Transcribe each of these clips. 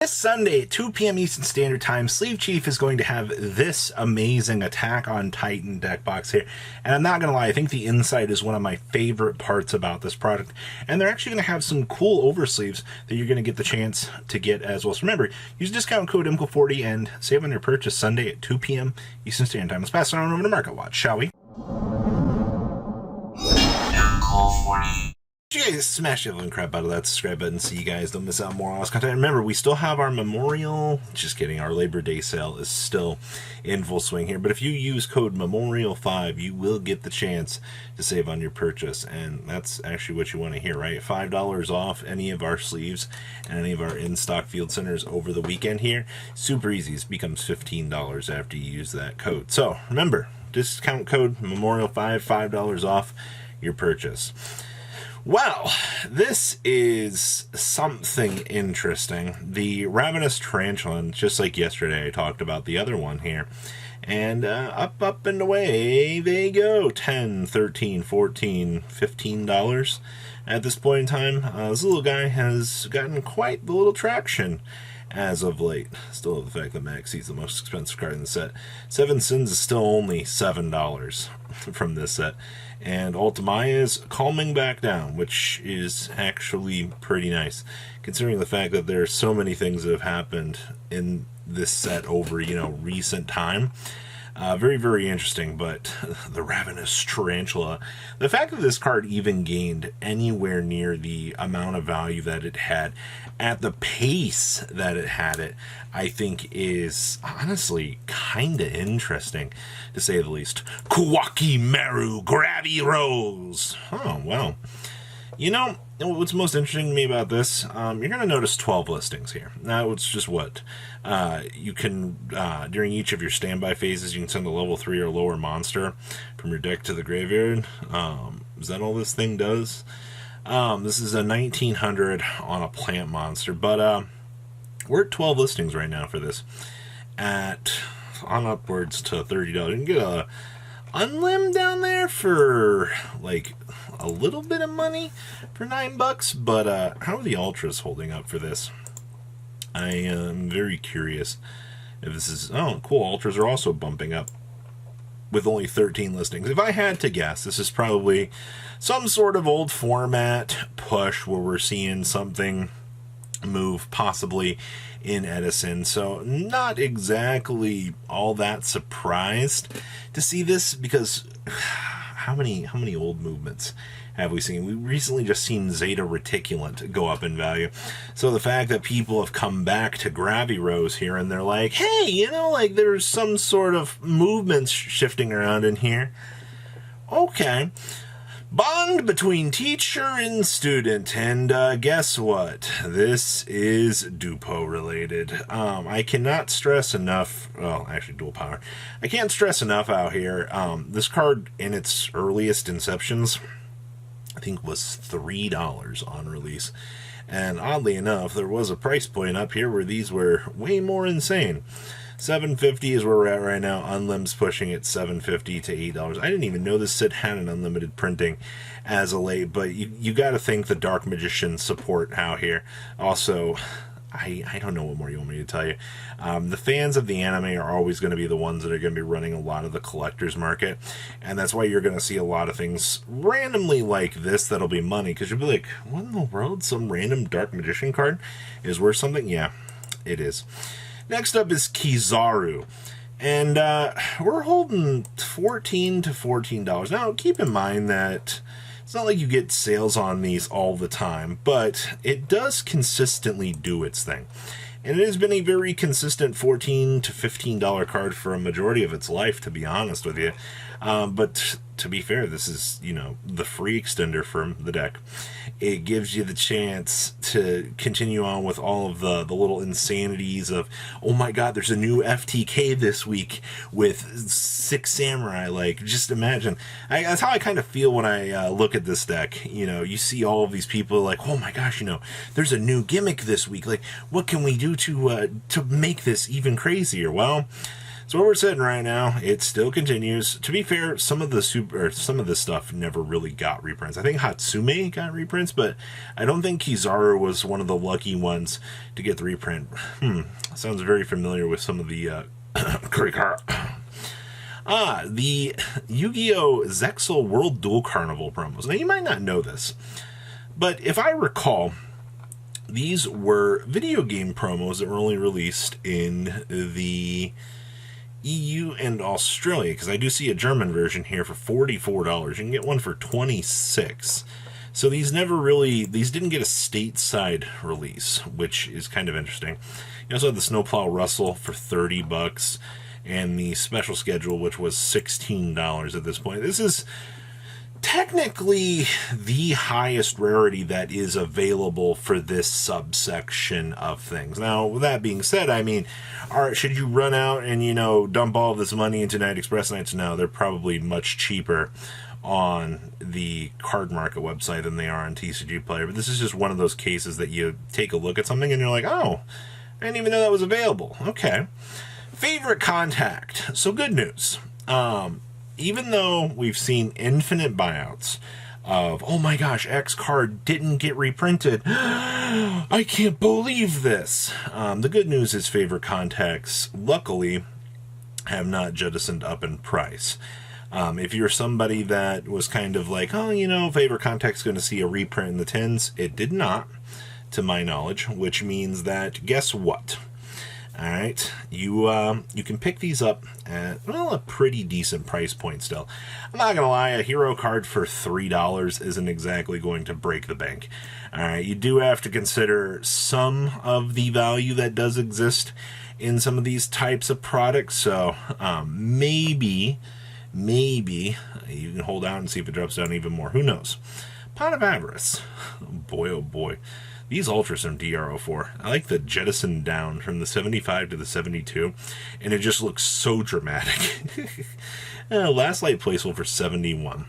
This Sunday at 2 p.m. Eastern Standard Time, Sleeve Chief is going to have this amazing Attack on Titan deck box here. And I'm not going to lie, I think the inside is one of my favorite parts about this product. And they're actually going to have some cool oversleeves that you're going to get the chance to get as well. So remember, use discount code IMCO40 and save on your purchase Sunday at 2 p.m. Eastern Standard Time. Let's pass it on over to Market Watch, shall we? IMCO40. You guys smash the living crap out of that subscribe button so you guys don't miss out on more on this content. Remember, we still have our Memorial, just kidding, our Labor Day sale is still in full swing here. But if you use code MEMORIAL5, you will get the chance to save on your purchase. And that's actually what you want to hear, right? $5 off any of our sleeves and any of our in-stock field centers over the weekend here. Super easy. It becomes $15 after you use that code. So remember, discount code MEMORIAL5, $5 off your purchase. Well, this is something interesting. The ravenous tarantula, just like yesterday I talked about the other one here, and up and away they go. $10, $13, $14, $15 at this point in time. This little guy has gotten quite the little traction as of late. Still have the fact that Maxi's the most expensive card in the set. Seven Sins is still only $7 from this set. And Ultimaya is calming back down, which is actually pretty nice, considering the fact that there are so many things that have happened in this set over, recent time. Very, very interesting, but the Ravenous Tarantula, the fact that this card even gained anywhere near the amount of value that it had at the pace that it had it, I think is honestly kind of interesting, to say the least. Kuwaki Meru Gravy Rose. Oh, well. What's most interesting to me about this, you're going to notice 12 listings here. Now, it's just what? You can, during each of your standby phases, you can send a level 3 or lower monster from your deck to the graveyard. Is that all this thing does? This is a 1900 on a plant monster, but we're at 12 listings right now for this. On upwards to $30. You can get a unlim down there for like a little bit of money for $9, but how are the ultras holding up for this? I am very curious if this is... Oh, cool, ultras are also bumping up with only 13 listings. If I had to guess, this is probably some sort of old format push where we're seeing something move, possibly in Edison. So not exactly all that surprised to see this, because how many old movements have we seen? We recently just seen Zeta Reticulant go up in value. So the fact that people have come back to Gravy Rose here and they're like, hey, there's some sort of movements shifting around in here. Okay. Bond between teacher and student, and guess what? This is Dupo related. I cannot stress enough, well, actually dual power. I can't stress enough out here. This card in its earliest inceptions, I think, was $3 on release. And oddly enough, there was a price point up here where these were way more insane. $7.50 is where we're at right now. Unlim's pushing it $7.50 to $8. I didn't even know this set had an unlimited printing as of late, but you got to thank the Dark Magician support out here. Also, I don't know what more you want me to tell you. The fans of the anime are always going to be the ones that are going to be running a lot of the collector's market, and that's why you're going to see a lot of things randomly like this that'll be money, because you'll be like, what in the world? Some random Dark Magician card is worth something? Yeah, it is. Next up is Kizaru, and we're holding $14 to $14. Now, keep in mind that it's not like you get sales on these all the time, but it does consistently do its thing. And it has been a very consistent $14 to $15 card for a majority of its life, to be honest with you. But to be fair, this is, the free extender from the deck. It gives you the chance to continue on with all of the little insanities of, oh my god, there's a new FTK this week with 6 samurai. Like, just imagine. That's how I kind of feel when I look at this deck. You see all of these people like, oh my gosh, there's a new gimmick this week. Like, what can we do to make this even crazier? Well, So where we're sitting right now, it still continues. To be fair, some of the stuff never really got reprints. I think Hatsume got reprints, but I don't think Kizaru was one of the lucky ones to get the reprint. Sounds very familiar with some of the the Yu-Gi-Oh! Zexal World Duel Carnival promos. Now, you might not know this, but if I recall, these were video game promos that were only released in the EU and Australia, because I do see a German version here for $44. You can get one for $26. So these didn't get a stateside release, which is kind of interesting. You also had the Snowplow Russell for $30, and the special schedule, which was $16 at this point. This is technically the highest rarity that is available for this subsection of things. Now, with that being said, I mean, should you run out and, dump all this money into Night Express Nights? No, they're probably much cheaper on the card market website than they are on TCG Player. But this is just one of those cases that you take a look at something and you're like, oh, I didn't even know that was available. Okay. Favorite contact. So good news. Even though we've seen infinite buyouts of, oh my gosh, X card didn't get reprinted. I can't believe this. The good news is favorite contacts, luckily, have not jettisoned up in price. If you're somebody that was kind of like, oh, favorite contact's going to see a reprint in the tens, it did not, to my knowledge, which means that, guess what? Alright, you can pick these up at, a pretty decent price point still. I'm not going to lie, a hero card for $3 isn't exactly going to break the bank. Alright, you do have to consider some of the value that does exist in some of these types of products, so maybe you can hold out and see if it drops down even more. Who knows? Pot of Avarice. Boy, oh boy. These Ultras from DR04, I like the jettison down from the 75 to the 72, and it just looks so dramatic. Last light placement for 71.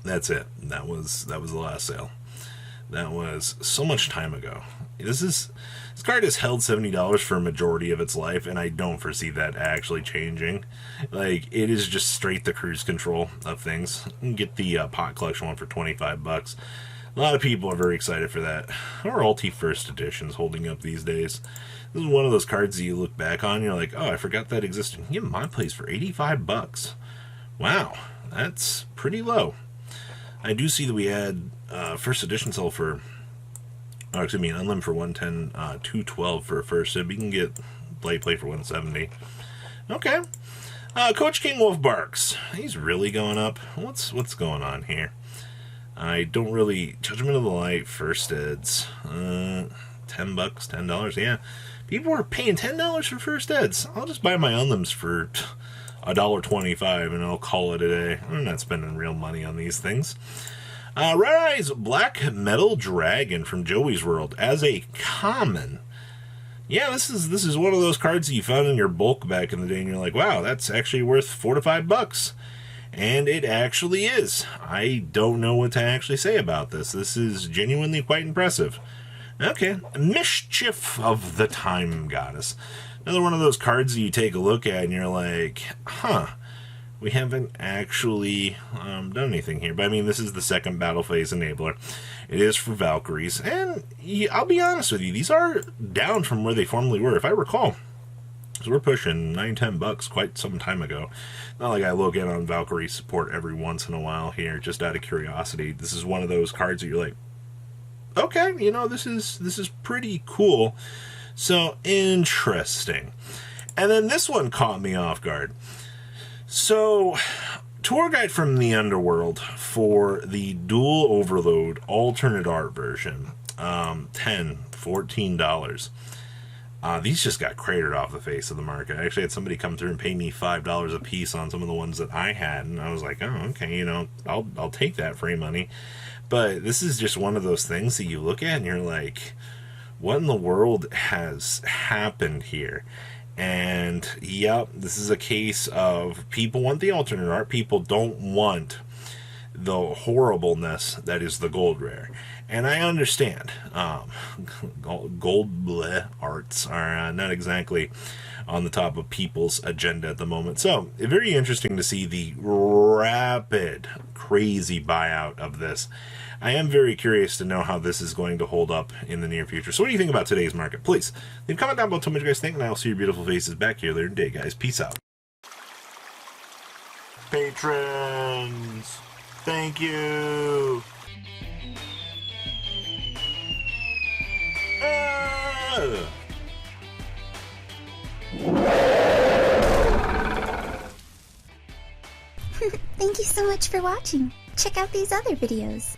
That's it. That was the last sale. That was so much time ago. This card has held $70 for a majority of its life, and I don't foresee that actually changing. Like, it is just straight the cruise control of things. You can get the pot collection one for $25. A lot of people are very excited for that. Our Ulti First Edition's holding up these days. This is one of those cards that you look back on and you're like, oh, I forgot that existed. You get my place for $85. Wow, that's pretty low. I do see that we had First Edition sell for, Unlim for 110, 212 for a first. So we can get Light Play for 170. Okay. Coach King Wolf Barks. He's really going up. What's going on here? I don't really... Judgment of the Light, First Eds. $10, yeah. People are paying $10 for First Eds. I'll just buy my Unlims for $1.25 and I'll call it a day. I'm not spending real money on these things. Red Eyes Black Metal Dragon from Joey's World as a common. Yeah, this is one of those cards that you found in your bulk back in the day and you're like, wow, that's actually worth $4 to $5. And it actually is. I don't know what to actually say about this. This is genuinely quite impressive. Okay, Mischief of the Time Goddess. Another one of those cards that you take a look at and you're like, we haven't actually done anything here. But I mean, this is the second battle phase enabler. It is for Valkyries. And I'll be honest with you, these are down from where they formerly were. If I recall, so we're pushing $9-10 quite some time ago. Not like I look in on Valkyrie Support every once in a while here, just out of curiosity. This is one of those cards that you're like, okay, this is pretty cool. So interesting. And then this one caught me off guard. So, Tour Guide from the Underworld for the Dual Overload alternate art version. $14. These just got cratered off the face of the market. I actually had somebody come through and pay me $5 a piece on some of the ones that I had, and I was like, oh, okay, I'll take that free money. But this is just one of those things that you look at and you're like, what in the world has happened here? And yep, this is a case of people want the alternate art. People don't want the horribleness that is the gold rare. And I understand gold bleh arts are not exactly on the top of people's agenda at the moment. So, very interesting to see the rapid, crazy buyout of this. I am very curious to know how this is going to hold up in the near future. So what do you think about today's market? Please leave a comment down below. Tell me what you guys think, and I'll see your beautiful faces back here later today, guys. Peace out. Patrons, thank you. Thank you so much for watching. Check out these other videos.